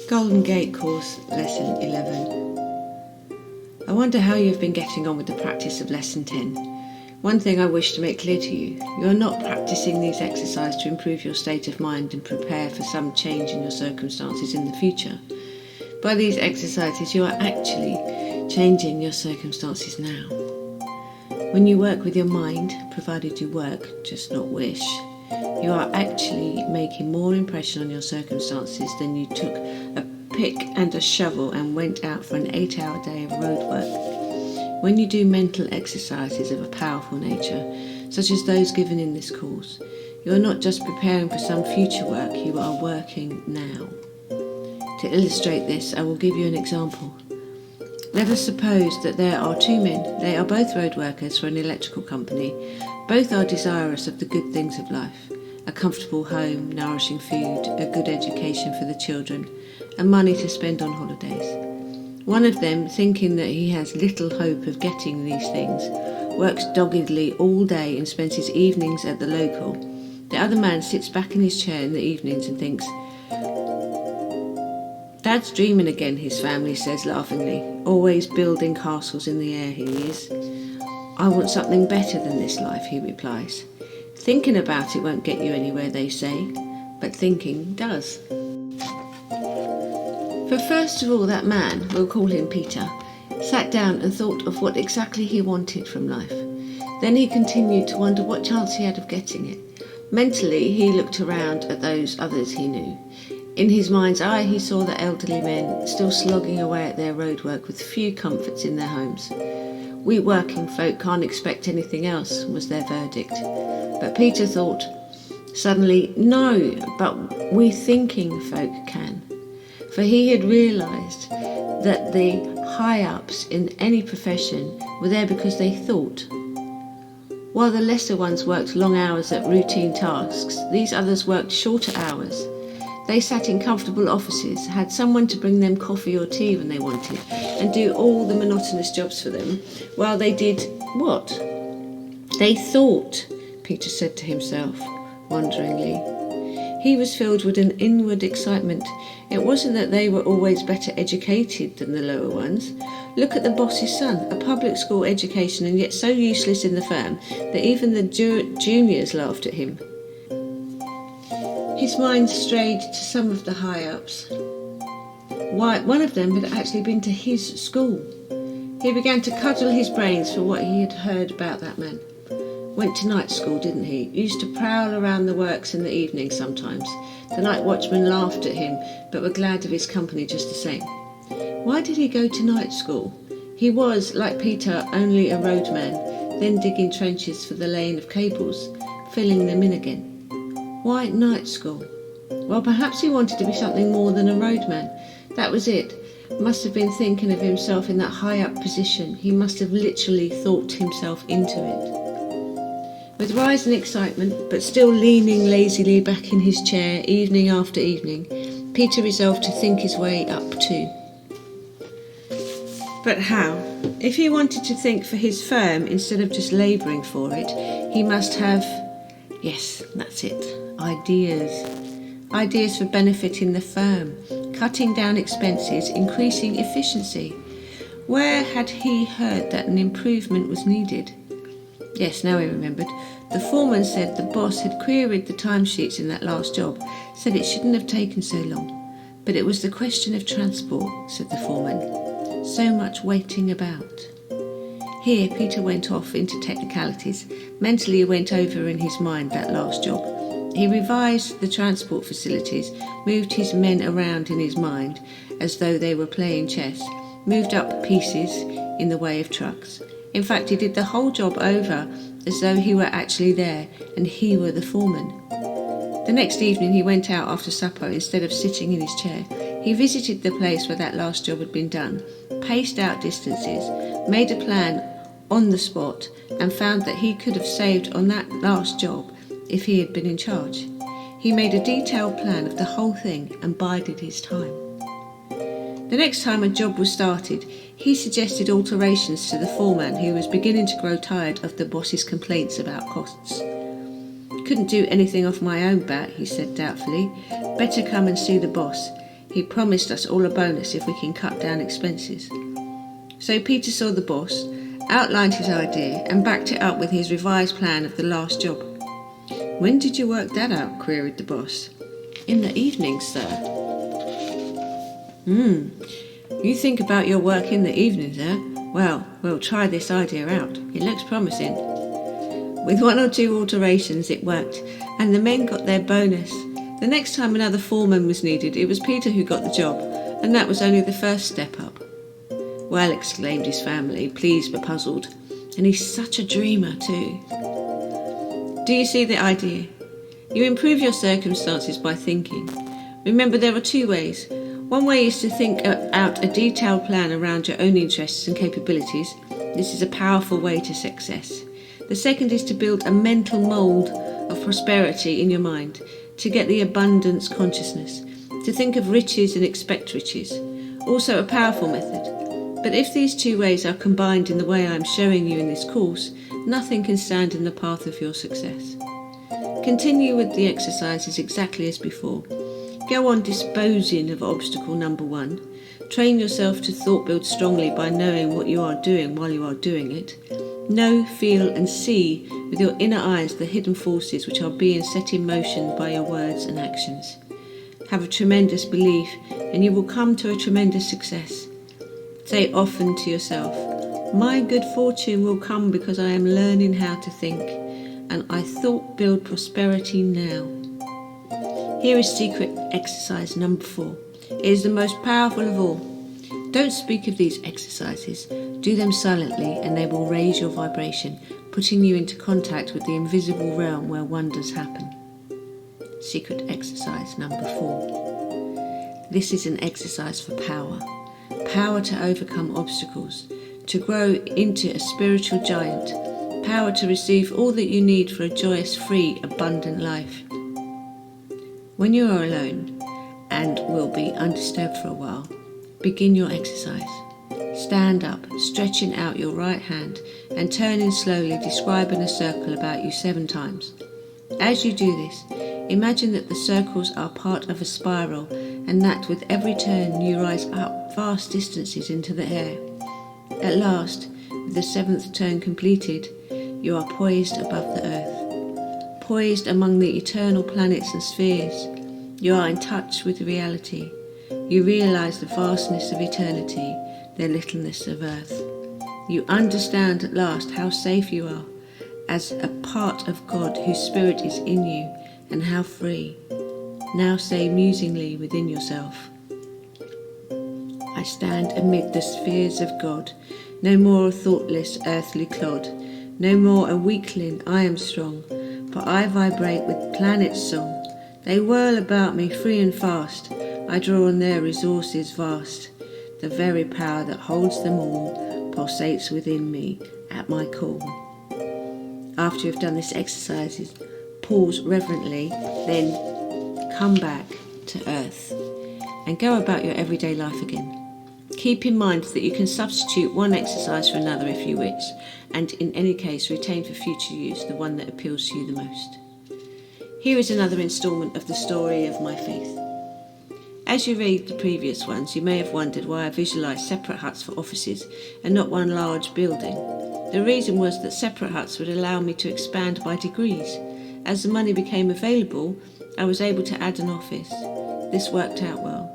Golden Gate Course, Lesson 11. I wonder how you've been getting on with the practice of Lesson 10. One thing I wish to make clear to you, you are not practicing these exercises to improve your state of mind and prepare for some change in your circumstances in the future. By these exercises, you are actually changing your circumstances now. When you work with your mind, provided you work, just not wish, you are actually making more impression on your circumstances than you took a pick and a shovel and went out for an 8-hour day of road work. When you do mental exercises of a powerful nature, such as those given in this course, you are not just preparing for some future work, you are working now. To illustrate this, I will give you an example. Let us suppose that there are two men. They are both road workers for an electrical company. Both are desirous of the good things of life: a comfortable home, nourishing food, a good education for the children, and money to spend on holidays. One of them, thinking that he has little hope of getting these things, works doggedly all day and spends his evenings at the local. The other man sits back in his chair in the evenings and thinks, "Dad's dreaming again," his family says laughingly. "Always building castles in the air, he is." "I want something better than this life," he replies. Thinking about it won't get you anywhere, they say, but thinking does. But first of all, that man, we'll call him Peter, sat down and thought of what exactly he wanted from life. Then he continued to wonder what chance he had of getting it. Mentally, he looked around at those others he knew. In his mind's eye, he saw the elderly men still slogging away at their road work with few comforts in their homes. "We working folk can't expect anything else," was their verdict. But Peter thought suddenly, no, but we thinking folk can. For he had realised that the high-ups in any profession were there because they thought. While the lesser ones worked long hours at routine tasks, these others worked shorter hours. They sat in comfortable offices, had someone to bring them coffee or tea when they wanted, and do all the monotonous jobs for them, while they did what? They thought, Peter said to himself, wonderingly. He was filled with an inward excitement. It wasn't that they were always better educated than the lower ones. Look at the boss's son, a public school education and yet so useless in the firm that even the juniors laughed at him. His mind strayed to some of the high-ups. Why, one of them had actually been to his school. He began to cudgel his brains for what he had heard about that man. Went to night school, didn't he? Used to prowl around the works in the evening sometimes. The night watchmen laughed at him, but were glad of his company just the same. Why did he go to night school? He was, like Peter, only a roadman, then digging trenches for the laying of cables, filling them in again. Why night school? Well, perhaps he wanted to be something more than a roadman. That was it. Must have been thinking of himself in that high-up position. He must have literally thought himself into it. With rising excitement, but still leaning lazily back in his chair evening after evening, Peter resolved to think his way up too. But how? If he wanted to think for his firm instead of just labouring for it, he must have, yes, that's it, ideas. Ideas for benefiting the firm, cutting down expenses, increasing efficiency. Where had he heard that an improvement was needed? Yes, now he remembered. The foreman said the boss had queried the timesheets in that last job, said it shouldn't have taken so long. But it was the question of transport, said the foreman. So much waiting about. Here Peter went off into technicalities. Mentally he went over in his mind that last job. He revised the transport facilities, moved his men around in his mind as though they were playing chess, moved up pieces in the way of trucks. In fact, he did the whole job over as though he were actually there and he were the foreman. The next evening he went out after supper instead of sitting in his chair. He visited the place where that last job had been done, paced out distances, made a plan on the spot and found that he could have saved on that last job if he had been in charge. He made a detailed plan of the whole thing and bided his time. The next time a job was started, he suggested alterations to the foreman who was beginning to grow tired of the boss's complaints about costs. "Couldn't do anything off my own bat," he said doubtfully. "Better come and see the boss. He promised us all a bonus if we can cut down expenses. So Peter saw the boss, outlined his idea and backed it up with his revised plan of the last job. "When did you work that out?" queried the boss. "In the evening, sir." You think about your work in the evenings, eh? Well, we'll try this idea out. It looks promising." With 1 or 2 alterations it worked, and the men got their bonus. The next time another foreman was needed, it was Peter who got the job, and that was only the first step up. "Well," exclaimed his family, pleased but puzzled, "and he's such a dreamer too." Do you see the idea? You improve your circumstances by thinking. Remember, there are 2 ways. One way is to think out a detailed plan around your own interests and capabilities. This is a powerful way to success. The second is to build a mental mould of prosperity in your mind, to get the abundance consciousness, to think of riches and expect riches. Also a powerful method. But if these 2 ways are combined in the way I am showing you in this course, nothing can stand in the path of your success. Continue with the exercises exactly as before. Go on disposing of obstacle number 1. Train yourself to thought build strongly by knowing what you are doing while you are doing it. Know, feel and see with your inner eyes the hidden forces which are being set in motion by your words and actions. Have a tremendous belief and you will come to a tremendous success. Say often to yourself, "My good fortune will come because I am learning how to think, and I thought build prosperity now." Here is secret exercise number 4. It is the most powerful of all. Don't speak of these exercises. Do them silently and they will raise your vibration, putting you into contact with the invisible realm where wonders happen. Secret exercise number 4. This is an exercise for power. Power to overcome obstacles, to grow into a spiritual giant, power to receive all that you need for a joyous, free, abundant life. When you are alone and will be undisturbed for a while, begin your exercise. Stand up, stretching out your right hand and turning slowly, describing a circle about you 7 times. As you do this, imagine that the circles are part of a spiral and that with every turn you rise up vast distances into the air. At last, with the 7th turn completed, you are poised above the earth. Poised among the eternal planets and spheres, you are in touch with reality. You realize the vastness of eternity, the littleness of earth. You understand at last how safe you are as a part of God whose spirit is in you, and how free. Now say musingly within yourself, "I stand amid the spheres of God, no more a thoughtless earthly clod, no more a weakling, I am strong, for I vibrate with planets' song. They whirl about me free and fast, I draw on their resources vast. The very power that holds them all pulsates within me at my call." After you've done this exercise, pause reverently, then come back to earth and go about your everyday life again. Keep in mind that you can substitute one exercise for another if you wish, and in any case retain for future use the one that appeals to you the most. Here is another instalment of the story of my faith. As you read the previous ones, you may have wondered why I visualised separate huts for offices and not one large building. The reason was that separate huts would allow me to expand by degrees. As the money became available, I was able to add an office. This worked out well.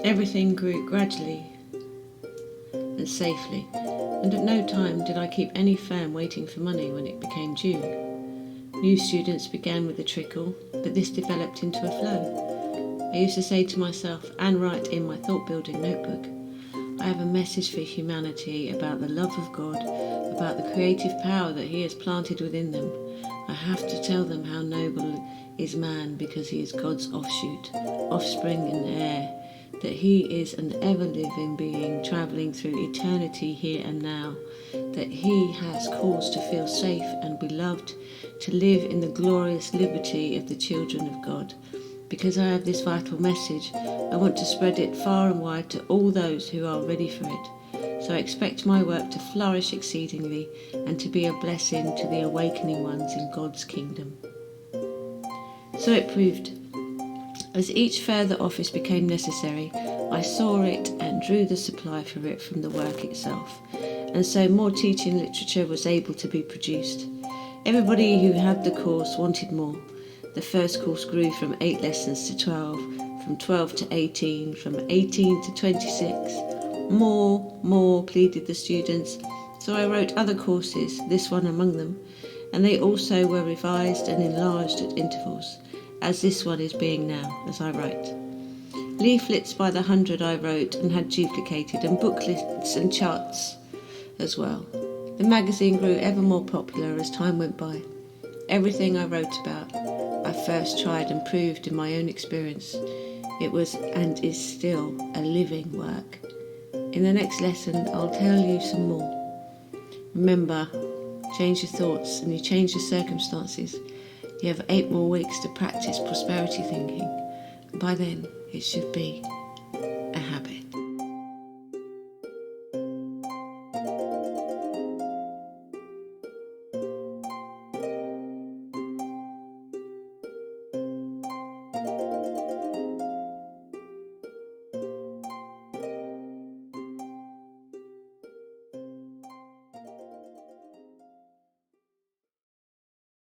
Everything grew gradually and safely, and at no time did I keep any firm waiting for money when it became due. New students began with a trickle, but this developed into a flow. I used to say to myself and write in my thought-building notebook, I have a message for humanity about the love of God, about the creative power that He has planted within them. I have to tell them how noble is man because he is God's offshoot, offspring and heir, that He is an ever-living being travelling through eternity here and now, that He has cause to feel safe and beloved, to live in the glorious liberty of the children of God. Because I have this vital message, I want to spread it far and wide to all those who are ready for it. So I expect my work to flourish exceedingly and to be a blessing to the awakening ones in God's kingdom. So it proved. As each further office became necessary, I saw it and drew the supply for it from the work itself, and so more teaching literature was able to be produced. Everybody who had the course wanted more. The first course grew from 8 lessons to 12, from 12 to 18, from 18 to 26. More, pleaded the students. So I wrote other courses, this one among them, and they also were revised and enlarged at intervals, as this one is being now, as I write. Leaflets by the 100 I wrote and had duplicated, and booklets and charts as well. The magazine grew ever more popular as time went by. Everything I wrote about, I first tried and proved in my own experience. It was and is still a living work. In the next lesson, I'll tell you some more. Remember, change your thoughts and you change your circumstances. You have 8 more weeks to practice prosperity thinking. By then, it should be a habit.